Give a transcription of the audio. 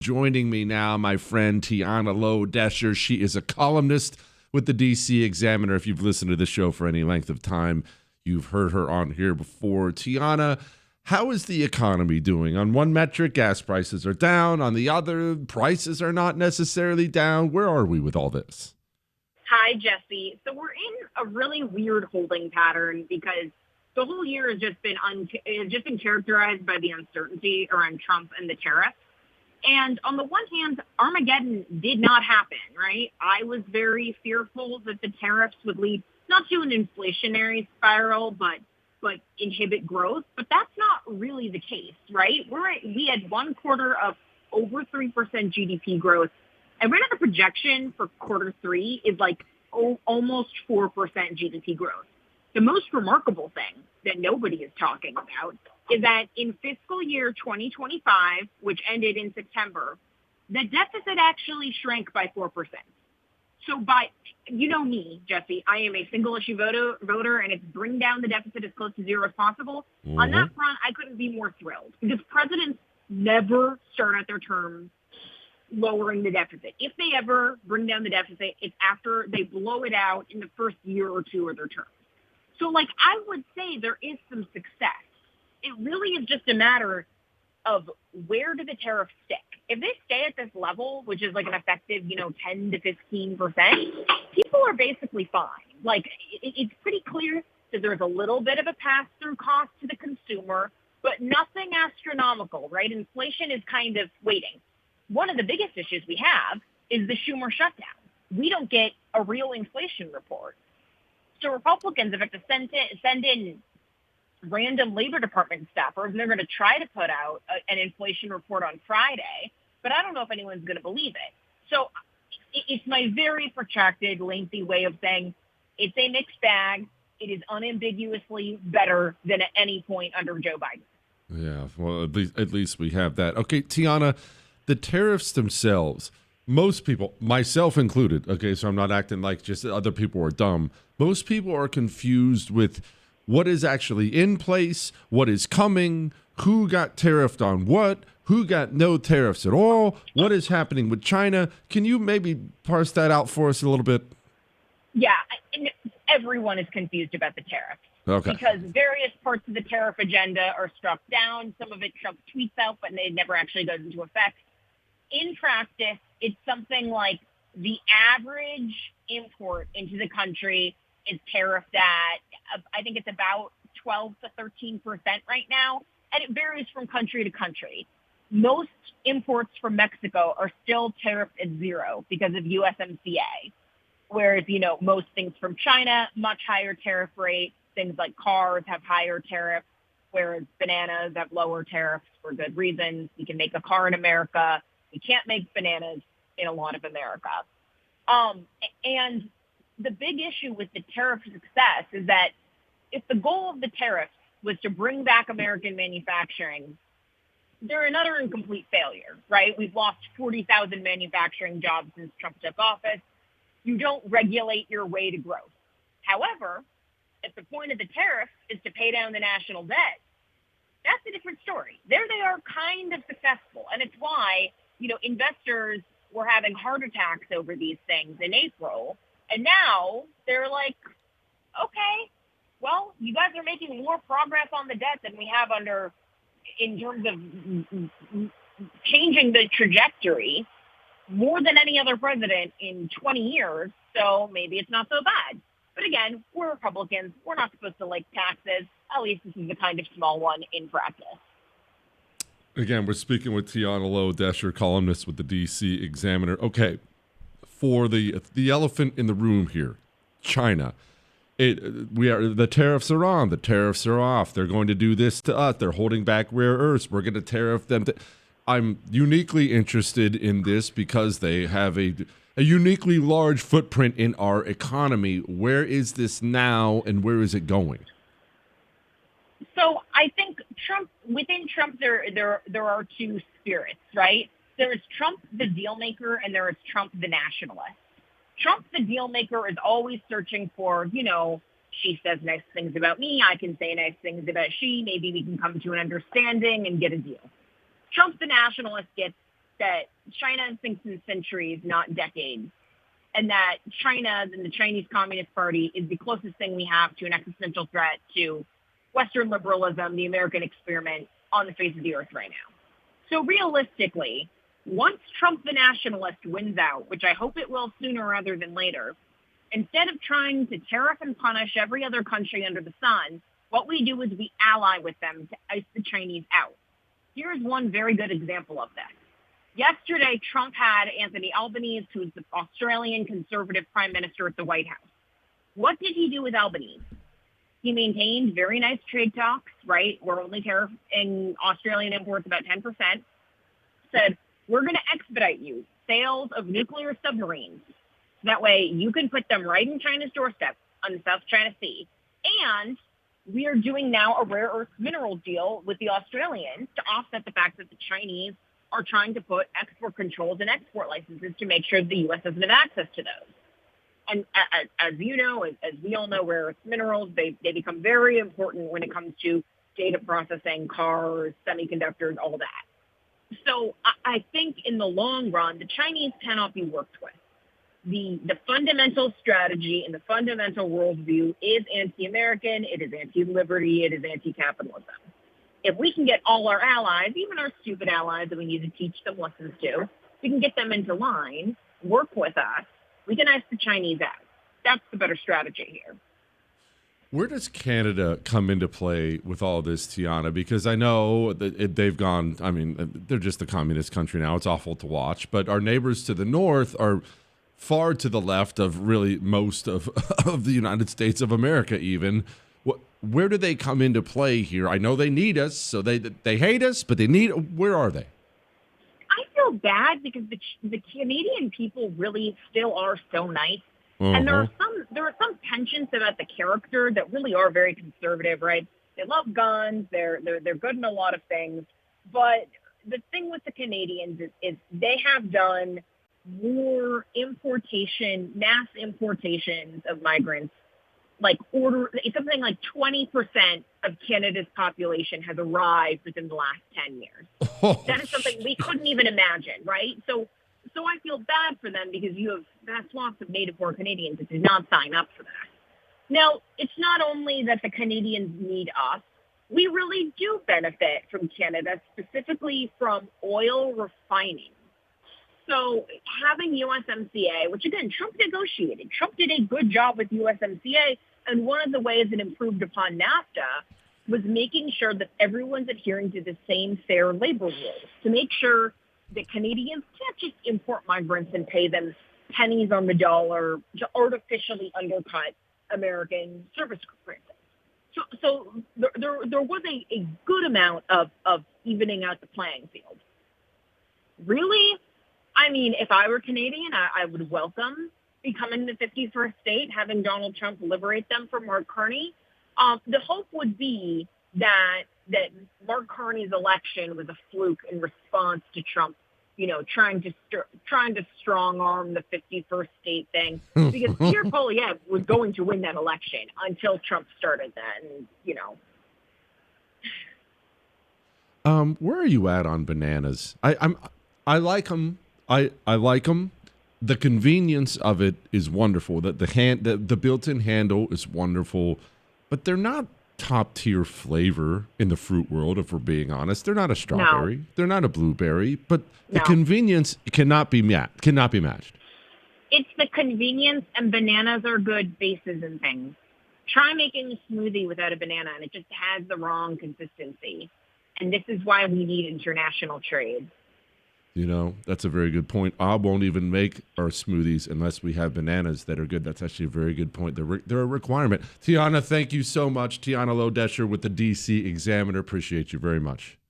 Joining me now, my friend Tiana Lowe Doescher. She is a columnist with the DC Examiner. If you've listened to this show for any length of time, you've heard her on here before. Tiana, how is the economy doing? On one metric, gas prices are down. On the other, prices are not necessarily down. Where are we with all this? Hi, Jesse. So we're in a really weird holding pattern because the whole year has just been characterized by the uncertainty around Trump and the tariffs. And on the one hand, Armageddon did not happen, right? I was very fearful that the tariffs would lead not to an inflationary spiral, but inhibit growth. But that's not really the case, right? We had 1 quarter of over 3% GDP growth. And right now the projection for quarter 3 is like almost 4% GDP growth. The most remarkable thing that nobody is talking about is that in fiscal year 2025, which ended in September, the deficit actually shrank by 4%. So you know me, Jesse, I am a single issue voter, and it's bring down the deficit as close to zero as possible. Mm-hmm. On that front, I couldn't be more thrilled because presidents never start out their terms lowering the deficit. If they ever bring down the deficit, it's after they blow it out in the first year or two of their term. So, I would say there is some success. It really is just a matter of where do the tariffs stick. If they stay at this level, which is an effective, 10 to 15%, people are basically fine. It's pretty clear that there's a little bit of a pass-through cost to the consumer, but nothing astronomical, right? Inflation is kind of waiting. One of the biggest issues we have is the Schumer shutdown. We don't get a real inflation report. So Republicans have to send in random Labor Department staffers, and they're going to try to put out an inflation report on Friday, but I don't know if anyone's going to believe it. So it's my very protracted, lengthy way of saying it's a mixed bag. It is unambiguously better than at any point under Joe Biden. Yeah, well, at least we have that. Okay, Tiana, the tariffs themselves, most people, myself included, okay, so I'm not acting like just other people are dumb. Most people are confused with what is actually in place, what is coming, who got tariffed on what, who got no tariffs at all, what is happening with China. Can you maybe parse that out for us a little bit? Yeah, everyone is confused about the tariffs. Okay. Because various parts of the tariff agenda are struck down. Some of it Trump tweets out, but it never actually goes into effect. In practice, it's something like the average import into the country is tariffed at, I think it's about 12 to 13% right now, and it varies from country to country. Most imports from Mexico are still tariffed at zero because of USMCA, whereas, most things from China, much higher tariff rate. Things like cars have higher tariffs, whereas bananas have lower tariffs for good reasons. We can make a car in America. We can't make bananas in a lot of America. And the big issue with the tariff success is that if the goal of the tariffs was to bring back American manufacturing, they're another incomplete failure, right? We've lost 40,000 manufacturing jobs since Trump took office. You don't regulate your way to growth. However, if the point of the tariff is to pay down the national debt, that's a different story. There they are kind of successful. And it's why, investors were having heart attacks over these things in April. And now they're like, okay, well, you guys are making more progress on the debt than we have in terms of changing the trajectory more than any other president in 20 years. So maybe it's not so bad. But again, we're Republicans. We're not supposed to like taxes. At least this is the kind of small one in practice. Again, we're speaking with Tiana Lowe Doescher, columnist with the DC Examiner. Okay, for the elephant in the room here, China. The tariffs are on. The tariffs are off. They're going to do this to us. They're holding back rare earths. We're going to tariff them. I'm uniquely interested in this because they have a uniquely large footprint in our economy. Where is this now, and where is it going? So I think within Trump, there are two spirits, right? There is Trump the deal maker, and there is Trump the nationalist. Trump the deal maker is always searching for, she says nice things about me, I can say nice things about she, maybe we can come to an understanding and get a deal. Trump the nationalist gets that China thinks in centuries, not decades, and that China and the Chinese Communist Party is the closest thing we have to an existential threat to Western liberalism, the American experiment on the face of the earth right now. So realistically, once Trump the nationalist wins out, which I hope it will sooner rather than later, instead of trying to tariff and punish every other country under the sun, what we do is we ally with them to ice the Chinese out. Here's one very good example of this. Yesterday, Trump had Anthony Albanese, who's the Australian conservative prime minister at the White House. What did he do with Albanese? He maintained very nice trade talks, right? We're only tariffing Australian imports about 10%. Said, we're going to expedite you sales of nuclear submarines. That way you can put them right in China's doorstep on the South China Sea. And we are doing now a rare earth mineral deal with the Australians to offset the fact that the Chinese are trying to put export controls and export licenses to make sure the U.S. doesn't have access to those. And as you know, as we all know, rare earth minerals, they become very important when it comes to data processing, cars, semiconductors, all that. So I think in the long run, the Chinese cannot be worked with. The fundamental strategy and the fundamental worldview is anti-American, it is anti-liberty, it is anti-capitalism. If we can get all our allies, even our stupid allies that we need to teach them lessons to, we can get them into line, work with us, we can ice the Chinese out. That's the better strategy here. Where does Canada come into play with all this, Tiana? Because I know that they've gone, I mean, they're just a communist country now. It's awful to watch. But our neighbors to the north are far to the left of really most of the United States of America even. Where do they come into play here? I know they need us, so they hate us, but they need, where are they? I feel bad because the Canadian people really still are so nice. Uh-huh. And there are some tensions about the character that really are very conservative, right? They love guns, they're good in a lot of things. But the thing with the Canadians is they have done more mass importations of migrants. It's something like 20% of Canada's population has arrived within the last 10 years. Oh, that is something we couldn't even imagine, right? So I feel bad for them because you have vast swaths of native-born Canadians that did not sign up for that. Now, it's not only that the Canadians need us. We really do benefit from Canada, specifically from oil refining. So having USMCA, which again, Trump negotiated. Trump did a good job with USMCA. And one of the ways it improved upon NAFTA was making sure that everyone's adhering to the same fair labor rules to make sure that Canadians can't just import migrants and pay them pennies on the dollar to artificially undercut American service prices. So there was a good amount of evening out the playing field. Really? I mean, if I were Canadian, I would welcome becoming the 51st state, having Donald Trump liberate them from Mark Carney. The hope would be that Mark Carney's election was a fluke in response to Trump, trying to strong arm the 51st state thing, because Pierre Poilievre was going to win that election until Trump started that, and Where are you at on bananas? I like them. I like them. The convenience of it is wonderful. The built-in handle is wonderful, but they're not top-tier flavor in the fruit world, if we're being honest. They're not a strawberry. No. They're not a blueberry, but the convenience cannot be matched. It's the convenience, and bananas are good bases and things. Try making a smoothie without a banana, and it just has the wrong consistency. And this is why we need international trade. That's a very good point. I won't even make our smoothies unless we have bananas that are good. That's actually a very good point. They're a requirement. Tiana, thank you so much. Tiana Lowe Doescher with the DC Examiner. Appreciate you very much.